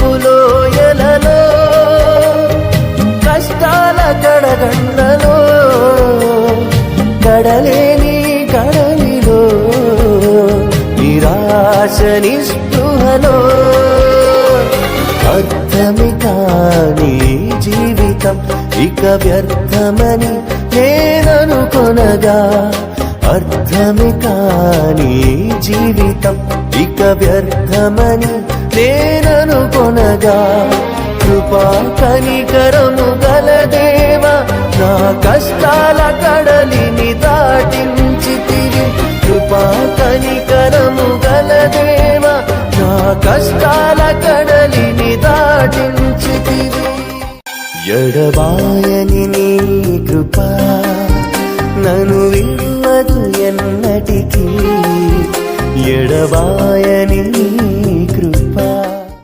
శోకపులోయలలో కష్టాల కడగండలో కడలేని కడలిలో నిరాశ నిస్పృహలో అర్థమే కాని జీవితం ఇక వ్యర్థమని నేననుకొనగా అర్థమే కాని జీవితం ఇక వ్యర్థమని నేననుకొనగా కృపా కనికరము గల దేవా నా కష్టాల కడలిని దాటించితివి కృపా కనికరము గల దేవా నా కష్టాల కడలిని దాటించితివి ఎడబాయని నీ కృపా నన్ను విడువదు ఎన్నటికీ ఎడబాయని నీ కృప